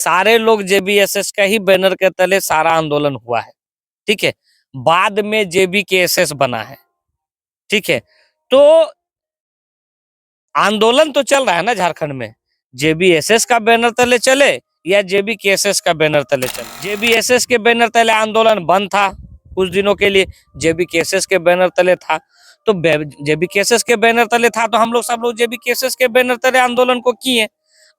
सारे लोग जेबीएसएस का ही बैनर के तले सारा आंदोलन हुआ है। ठीक है, बाद में जेबीकेएसएस बना है। ठीक है, तो आंदोलन तो चल रहा है ना झारखंड में, जेबीएसएस का बैनर तले चले या जेबीकेएसएस का बैनर तले चले। जेबीएसएस के बैनर तले आंदोलन बंद था कुछ दिनों के लिए, जेबीकेएसएस के बैनर तले था, तो जेबीकेएसएस के बैनर तले था तो हम लोग सब लोग जेबीकेएसएस के बैनर तले आंदोलन को किए।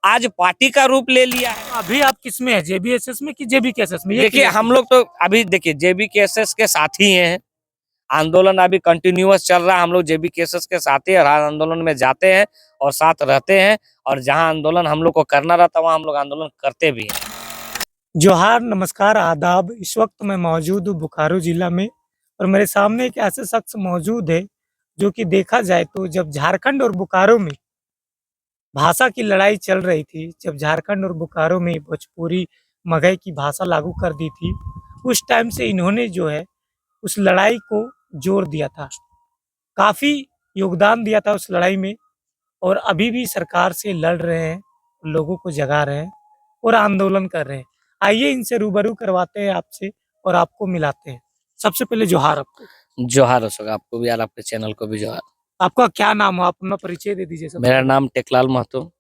आज पार्टी का रूप ले लिया है। अभी आप किस में है, जेबीएसएस में कि जेबीकेएसएस में? देखिए हम लोग तो अभी देखिए जेबीकेएसएस के साथ ही हैं। आंदोलन अभी कंटिन्यूअस चल रहा है, हम लोग जेबीकेएसएस के साथ ही हर आंदोलन में जाते हैं और साथ रहते हैं, और जहां आंदोलन हम लोग को करना रहता है वहां हम लोग आंदोलन करते भी हैं। जोहार, नमस्कार, आदाब। इस वक्त मैं मौजूद हूँ बोकारो जिला में और मेरे सामने एक ऐसे शख्स मौजूद है जो कि देखा जाए तो जब झारखंड और बोकारो में भाषा की लड़ाई चल रही थी, जब झारखंड और बोकारो में भोजपुरी मगही की भाषा लागू कर दी थी, उस टाइम से इन्होंने जो है उस लड़ाई को जोर दिया था, काफ़ी योगदान दिया था उस लड़ाई में और अभी भी सरकार से लड़ रहे हैं, लोगों को जगा रहे हैं और आंदोलन कर रहे हैं। आइए इनसे रूबरू करवाते हैं आपसे और आपको मिलाते हैं। सबसे पहले जोहार आपको। जोहार अशोक, आपको भी और आपके चैनल को भी जोहार। आपका क्या नाम हो? आप अपना परिचय दे दीजिए। सबसे मेरा नाम टेकलाल महतो,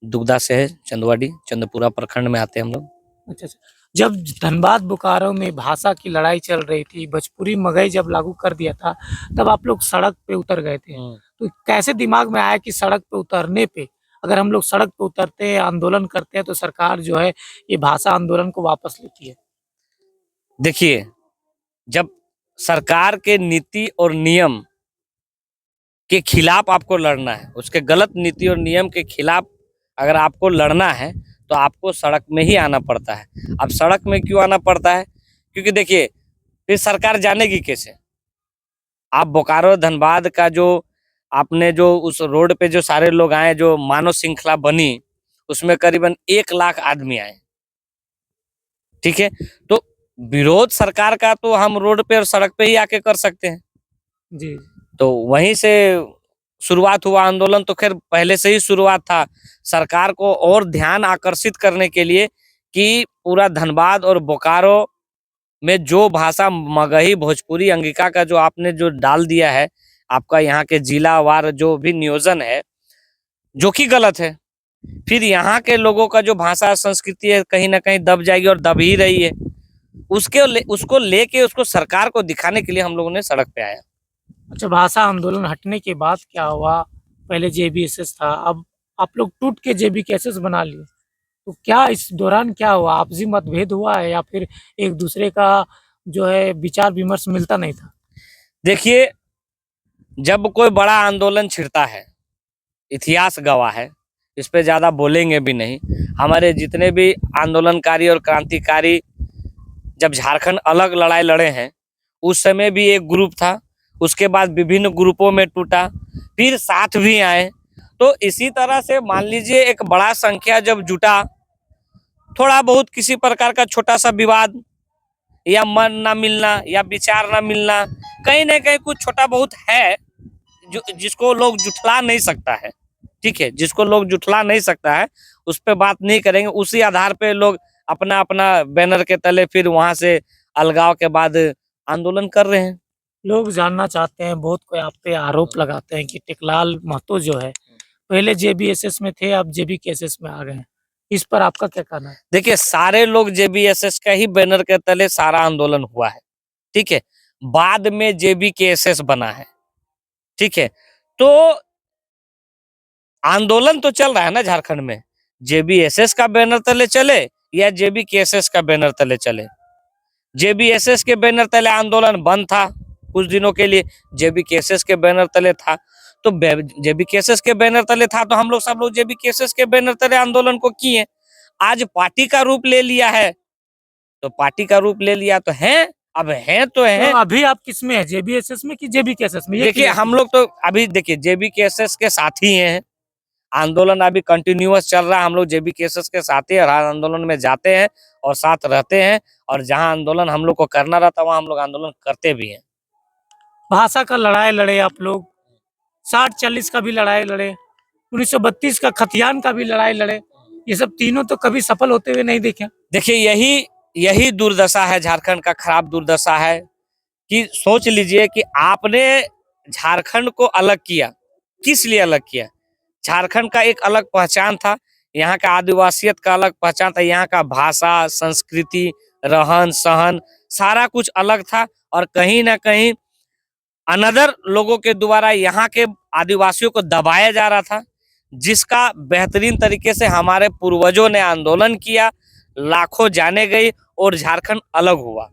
दुगदा से है, चंदवाड़ी चंदपुरा प्रखंड में आते हैं हम लोग। अच्छा अच्छा। जब धनबाद बोकारो में भाषा की लड़ाई चल रही थी, भोजपुरी मगही जब लागू कर दिया था, तब आप लोग सड़क पे उतर गए थे। तो कैसे दिमाग में आया कि सड़क पे उतरने पे, अगर हम लोग सड़क पे उतरते हैं, आंदोलन करते हैं, तो सरकार जो है ये भाषा आंदोलन को वापस लेती है? देखिए, जब सरकार के नीति और नियम के खिलाफ आपको लड़ना है, उसके गलत नीति और नियम के खिलाफ अगर आपको लड़ना है तो आपको सड़क में ही आना पड़ता है। अब सड़क में क्यों आना पड़ता है? क्योंकि देखिए फिर सरकार जानेगी कैसे? आप बोकारो धनबाद का जो आपने जो उस रोड पे जो सारे लोग आए, जो मानव श्रृंखला बनी, उसमें करीबन 1 लाख आदमी आए। ठीक है, तो विरोध सरकार का तो हम रोड पे और सड़क पे ही आके कर सकते हैं जी। तो वहीं से शुरुआत हुआ आंदोलन। तो खैर पहले से ही शुरुआत था, सरकार को और ध्यान आकर्षित करने के लिए कि पूरा धनबाद और बोकारो में जो भाषा मगही भोजपुरी अंगिका का जो आपने जो डाल दिया है, आपका यहाँ के जिलावार जो भी नियोजन है, जो कि गलत है, फिर यहाँ के लोगों का जो भाषा संस्कृति है कहीं ना कहीं दब जाएगी और दब ही रही है। उसको लेके उसको सरकार को दिखाने के लिए हम लोगों ने सड़क पे आया। अच्छा, भाषा आंदोलन हटने के बाद क्या हुआ? पहले जेबीएसएस था, अब आप लोग टूट के जेबीकेएसएस बना लिए, तो क्या इस दौरान क्या हुआ? आपसी मतभेद हुआ है या फिर एक दूसरे का जो है विचार विमर्श मिलता नहीं था? देखिए, जब कोई बड़ा आंदोलन छिड़ता है, इतिहास गवाह है, इस पे ज्यादा बोलेंगे भी नहीं। हमारे जितने भी आंदोलनकारी और क्रांतिकारी जब झारखंड अलग लड़ाई लड़े हैं, उस समय भी एक ग्रुप था, उसके बाद विभिन्न ग्रुपों में टूटा, फिर साथ भी आए। तो इसी तरह से मान लीजिए एक बड़ा संख्या जब जुटा, थोड़ा बहुत किसी प्रकार का छोटा सा विवाद या मन ना मिलना या विचार ना मिलना, कहीं ना कहीं कुछ छोटा बहुत है जो जिसको लोग जुठला नहीं सकता है। ठीक है, जिसको लोग जुठला नहीं सकता है उस पर बात नहीं करेंगे। उसी आधार पे लोग अपना अपना बैनर के तले फिर वहां से अलगाव के बाद आंदोलन कर रहे हैं। लोग जानना चाहते हैं, बहुत कोई आप पे आरोप लगाते हैं कि टेकलाल महतो जो है पहले जेबीएसएस में थे, अब जेबीकेएसएस में आ गए हैं। इस पर आपका क्या कहना है? देखिए सारे लोग जेबीएसएस का ही बैनर के तले सारा आंदोलन हुआ है। ठीक है, बाद में जेबीकेएसएस बना है। ठीक है, तो आंदोलन तो चल रहा है ना झारखंड में, जेबीएसएस का बैनर तले चले या जेबीकेएसएस का बैनर तले चले। जेबीएसएस के बैनर तले आंदोलन बंद था कुछ दिनों के लिए, जेबीकेएसएस के बैनर तले था, तो जेबीकेएसएस के बैनर तले था तो हम लोग सब लोग जेबीकेएसएस के बैनर तले आंदोलन को किए। आज पार्टी का रूप ले लिया है, तो पार्टी का रूप ले लिया तो है, अब है तो है। तो अभी आप किस में है, जेबीएसएस में कि जेबीकेएसएस में? देखिए हम लोग तो अभी देखिए जेबीकेएसएस के साथ ही हैं। आंदोलन अभी कंटिन्यूअस चल रहा है, हम लोग जेबीकेएसएस के साथ ही हर आंदोलन में जाते हैं और साथ रहते हैं, और जहां आंदोलन हम लोग को करना रहता है वहां हम लोग आंदोलन करते भी हैं। भाषा का लड़ाई लड़े आप लोग, 60-40 का भी लड़ाई लड़े, 1932 का खतियान का भी लड़ाई लड़े, ये सब तीनों तो कभी सफल होते हुए नहीं देखे। देखिए यही यही दुर्दशा है, झारखंड का खराब दुर्दशा है कि सोच लीजिए कि आपने झारखंड को अलग किया, किस लिए अलग किया? झारखंड का एक अलग पहचान था, यहाँ का आदिवासियत का अलग पहचान था, यहाँ का भाषा, संस्कृति, रहन सहन सारा कुछ अलग था और कहीं ना कहीं अनदर लोगों के द्वारा यहाँ के आदिवासियों को दबाया जा रहा था, जिसका बेहतरीन तरीके से हमारे पूर्वजों ने आंदोलन किया, लाखों जाने गई और झारखंड अलग हुआ।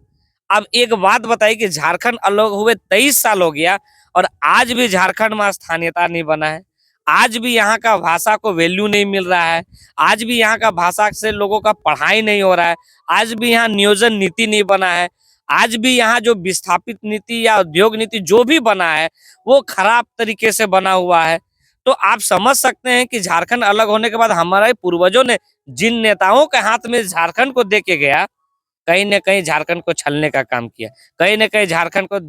अब एक बात बताइए कि झारखंड अलग हुए 23 साल हो गया और आज भी झारखंड में स्थानीयता नहीं बना है, आज भी यहाँ का भाषा को वैल्यू नहीं मिल रहा है, आज भी यहाँ का भाषा से लोगों का पढ़ाई नहीं हो रहा है, आज भी यहाँ नियोजन नीति नहीं बना है, आज भी यहाँ जो विस्थापित नीति या उद्योग नीति जो भी बना है वो खराब तरीके से बना हुआ है। तो आप समझ सकते हैं कि झारखंड अलग होने के बाद हमारे पूर्वजों ने जिन नेताओं के हाथ में झारखंड को दे के गया, कहीं न कहीं झारखंड को छलने का काम किया, कहीं न कहीं झारखंड को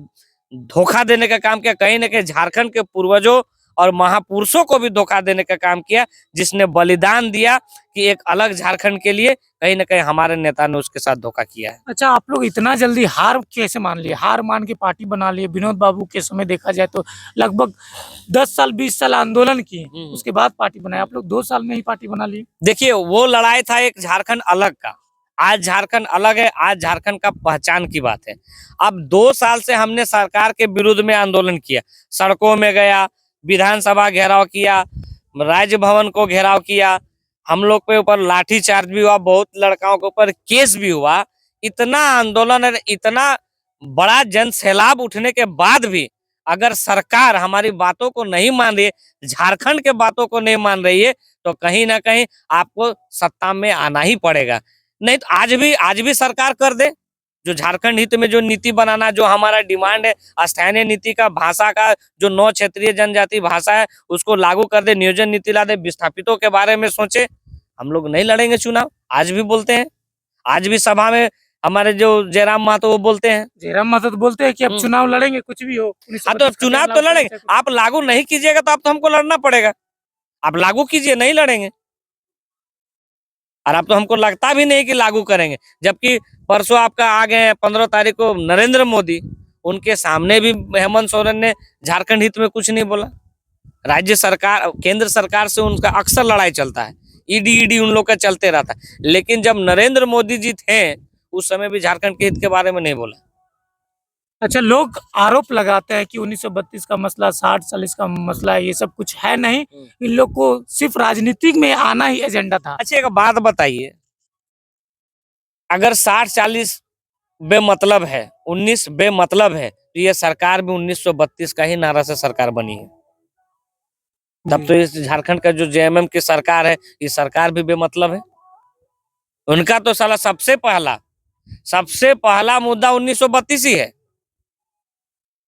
धोखा देने का काम किया, कहीं न कहीं झारखंड के पूर्वजों और महापुरुषों को भी धोखा देने का काम किया, जिसने बलिदान दिया कि एक अलग झारखंड के लिए, कहीं न कहीं हमारे नेता ने उसके साथ धोखा किया है। अच्छा, आप लोग इतना जल्दी हार कैसे मान लिए? हार मान के पार्टी बना लिए। विनोद बाबू के समय देखा जाए तो लगभग 10 साल 20 साल आंदोलन किए, उसके बाद पार्टी बनाए। आप लोग 2 साल में ही पार्टी बना लिए। देखिए वो लड़ाई था एक झारखंड अलग का, आज झारखंड अलग है, आज झारखंड का पहचान की बात है। अब 2 साल से हमने सरकार के विरुद्ध में आंदोलन किया, सड़कों में गया, विधानसभा घेराव किया, राज्य भवन को घेराव किया, हम लोग पे ऊपर लाठी चार्ज भी हुआ, बहुत लड़काओं के ऊपर केस भी हुआ। इतना आंदोलन है, इतना बड़ा जन सैलाब उठने के बाद भी अगर सरकार हमारी बातों को नहीं मान रही है, झारखंड के बातों को नहीं मान रही है, तो कहीं ना कहीं आपको सत्ता में आना ही पड़ेगा। नहीं तो आज भी सरकार कर दे जो झारखंड हित में जो नीति बनाना, जो हमारा डिमांड है स्थानीय नीति का, भाषा का, जो 9 क्षेत्रीय जनजाति भाषा है उसको लागू कर दे, नियोजन नीति ला दे, विस्थापितों के बारे में सोचे। हम लोग नहीं लड़ेंगे चुनाव, आज भी बोलते हैं, आज भी सभा में हमारे जो जयराम महतो वो बोलते हैं। जयराम महतो तो बोलते हैं कि अब चुनाव लड़ेंगे, कुछ भी हो। हाँ तो चुनाव तो लड़ेंगे, आप लागू नहीं कीजिएगा तो आप तो हमको लड़ना पड़ेगा, आप लागू कीजिए, नहीं लड़ेंगे। और अब तो हमको लगता भी नहीं कि लागू करेंगे, जबकि परसों आपका आ गए 15 तारीख को नरेंद्र मोदी, उनके सामने भी हेमंत सोरेन ने झारखंड हित में कुछ नहीं बोला। राज्य सरकार, केंद्र सरकार से उनका अक्सर लड़ाई चलता है, ईडी उन लोग का चलते रहता है, लेकिन जब नरेंद्र मोदी जी थे उस समय भी झारखंड के हित के बारे में नहीं बोला। अच्छा, लोग आरोप लगाते हैं कि 1932 का मसला, 60-40 का मसला है, ये सब कुछ है नहीं, इन लोग को सिर्फ राजनीतिक में आना ही एजेंडा था। अच्छा एक बात बताइए, अगर 60-40 बेमतलब है, 19 बेमतलब है, तो ये सरकार भी 1932 का ही नारा से सरकार बनी है। तब तो इस झारखंड का जो जेएमएम की सरकार है, ये सरकार भी बेमतलब है। उनका तो साला सबसे पहला मुद्दा 1932 ही है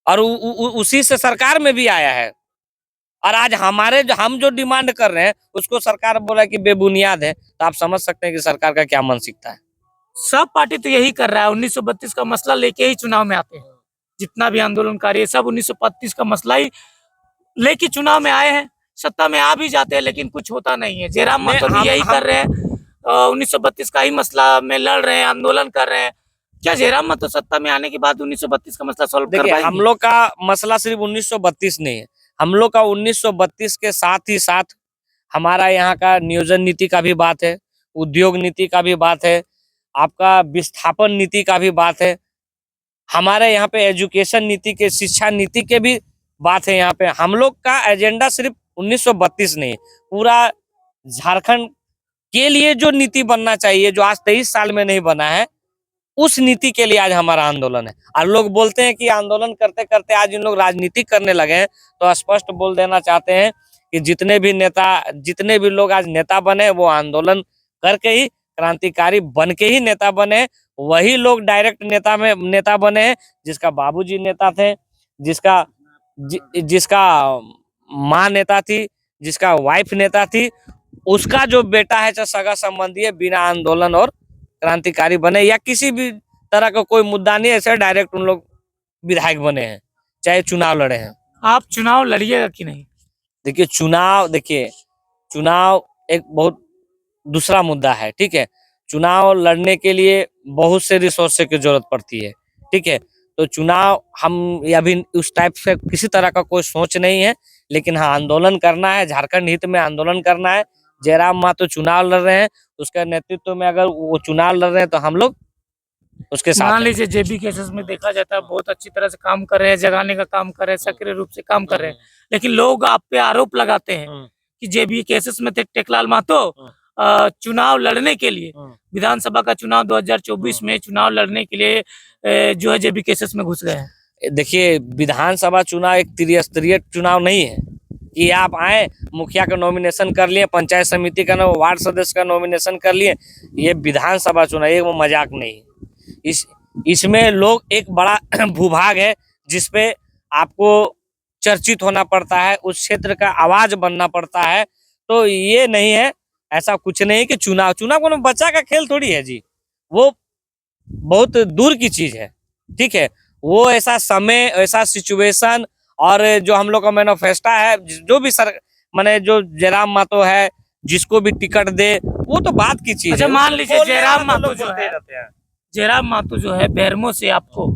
और उसी से सरकार में भी आया है। और आज हम जो डिमांड कर रहे हैं उसको सरकार बोल रहा है कि बेबुनियाद है, तो आप समझ सकते हैं कि सरकार का क्या मानसिकता है। सब पार्टी तो यही कर रहा है, 1932 का मसला लेके ही चुनाव में आते हैं। जितना भी आंदोलनकारी है सब 1932 का मसला ही लेके चुनाव में आए हैं, सत्ता में आ भी जाते हैं लेकिन कुछ होता नहीं है। जयराम महतो भी यही कर रहे हैं, 1932 का ही मसला में लड़ रहे हैं, आंदोलन कर रहे हैं। क्या जयराम महतो सत्ता में आने के बाद 1932 का मसला सॉल्व कर पाएंगे? हम लोग का मसला सिर्फ 1932 नहीं है, हम लोग का 1932 के साथ ही साथ हमारा यहाँ का नियोजन नीति का भी बात है, उद्योग नीति का भी बात है, आपका विस्थापन नीति का भी बात है, हमारे यहाँ पे एजुकेशन नीति के, शिक्षा नीति के भी बात है। यहाँ पे हम लोग का एजेंडा सिर्फ 1932 नहीं है, पूरा झारखंड के लिए जो नीति बनना चाहिए, जो आज 23 साल में नहीं बना है, उस नीति के लिए आज हमारा आंदोलन है। और लोग बोलते हैं कि आंदोलन करते करते आज इन लोग राजनीति करने लगे हैं, तो स्पष्ट बोल देना चाहते हैं कि जितने भी लोग आज नेता बने वो आंदोलन करके ही, क्रांतिकारी बन के ही नेता बने। वही लोग डायरेक्ट नेता बने हैं, जिसका बाबूजी नेता थे, जिसका माँ नेता थी, जिसका वाइफ नेता थी, उसका जो बेटा है चाहे सगा संबंधी है, बिना आंदोलन और क्रांतिकारी बने या किसी भी तरह का कोई मुद्दा नहीं, ऐसे डायरेक्ट उन लोग विधायक बने हैं, चाहे चुनाव लड़े हैं। आप चुनाव लड़िएगा कि नहीं? देखिए चुनाव एक बहुत दूसरा मुद्दा है, ठीक है। चुनाव लड़ने के लिए बहुत से रिसोर्स की जरूरत पड़ती है, ठीक है। तो चुनाव हम ये अभी उस टाइप से किसी तरह का कोई सोच नहीं है, लेकिन हाँ आंदोलन करना है, झारखंड हित में आंदोलन करना है। जयराम मातो चुनाव लड़ रहे हैं, उसका नेतृत्व में अगर वो चुनाव लड़ रहे हैं तो हम लोग उसके साथ मान हैं। लीजिए जेबी केसेस में देखा जाता है बहुत अच्छी तरह से काम कर रहे हैं, जगाने का काम कर रहे हैं, सक्रिय रूप से काम कर रहे हैं, लेकिन लोग आप पे आरोप लगाते हैं कि जेबी केसेस में थे टेकलाल महतो चुनाव लड़ने के लिए, विधानसभा का चुनाव 2024 में चुनाव लड़ने के लिए जो है जेबी केसेस में घुस गए हैं। देखिए, विधानसभा चुनाव एक त्रिस्तरीय चुनाव नहीं है कि आप आए मुखिया का नॉमिनेशन कर लिए, पंचायत समिति का वार्ड सदस्य का नॉमिनेशन कर लिए। ये विधानसभा चुनाव ये वो मजाक नहीं है। इसमें लोग एक बड़ा भूभाग है जिसपे आपको चर्चित होना पड़ता है, उस क्षेत्र का आवाज बनना पड़ता है। तो ये नहीं है, ऐसा कुछ नहीं कि चुनाव कोनो बच्चा का खेल थोड़ी है जी, वो बहुत दूर की चीज है, ठीक है। वो ऐसा समय, ऐसा सिचुएशन और जो हम लोग का मैनिफेस्टो है, जो भी सर माने जो जयराम मातो है जिसको भी टिकट दे, वो तो बात की चीज अच्छा, है। मान लीजिए जयराम मातो लोग जो बोलते है, रहते हैं। जयराम मातो जो है बेरमो से आपको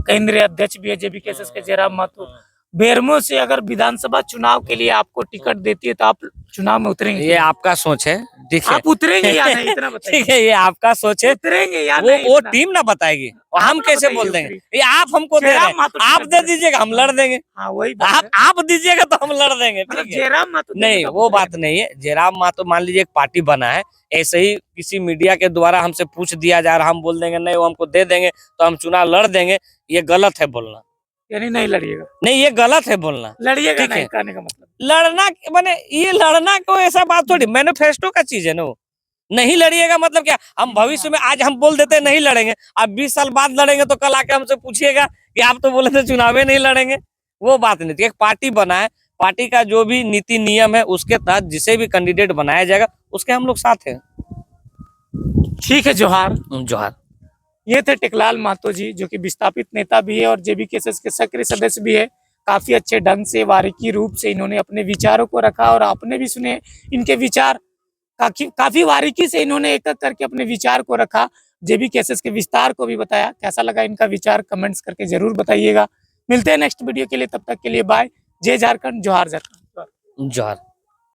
केंद्रीय अध्यक्ष भी है जेबी केसेस के जयराम मातो, बेरमो से अगर विधानसभा चुनाव के लिए आपको टिकट देती है तो आप चुनाव में उतरेंगे? ये आपका सोच है, देखिए। आप उतरेंगे या नहीं, इतना बताइए। ठीक है, ये आपका सोच है, उतरेंगे या वो नहीं वो इतना? टीम ना बताएगी और आप हम ना कैसे बताइए बोल देंगे? उतरी। ये आप हमको दे रहे जयराम हैं, मातो आप टिकट दे दे- दीजिएगा हम लड़ देंगे। हाँ वही बात है। आप दीजिएगा तो हम लड़ देंगे, मतलब ठीक है। जयराम मातो देंगे नहीं, तो आप वो उतरेंगे। बात नहीं है। जयराम मातो मान लीजिए एक पार्टी बना है, ऐसे ही किसी मीडिया के द्वारा हमसे पूछ दिया जा रहा, हम बोल देंगे नहीं वो हमको दे देंगे तो हम चुनाव लड़ देंगे, ये गलत है बोलना। यानी नहीं लड़िएगा? नहीं, ये गलत है बोलना। लड़िएगा ठीक नहीं है। कहने का मतलब? लड़ना माने ये लड़ना को ऐसा बात थोड़ी, मैनिफेस्टो का चीज है ना वो। नहीं लड़िएगा मतलब क्या, हम भविष्य में आज हम बोल देते हैं नहीं लड़ेंगे, अब 20 साल बाद लड़ेंगे तो कल आके हमसे पूछिएगा कि आप तो बोले थे चुनाव में नहीं लड़ेंगे। वो बात नहीं थी। एक पार्टी बना है, पार्टी का जो भी नीति नियम है उसके तहत जिसे भी कैंडिडेट बनाया जाएगा उसके हम लोग साथ हैं। ठीक है, जोहार। जोहार। ये थे टेकलाल महतो जी, जो कि विस्थापित नेता भी है और जेबी केसेस के सक्रिय सदस्य भी है। काफी अच्छे ढंग से बारीकी रूप से इन्होंने अपने विचारों को रखा और आपने भी सुने इनके विचार। काफी बारीकी से इन्होंने एक एक करके अपने विचार को रखा, जेबी केसेस के विस्तार को भी बताया। कैसा लगा इनका विचार कमेंट्स करके जरूर बताइएगा। मिलते हैं नेक्स्ट वीडियो के लिए, तब तक के लिए बाय। जय झारखंड, जोहार झारखंड। जोहार।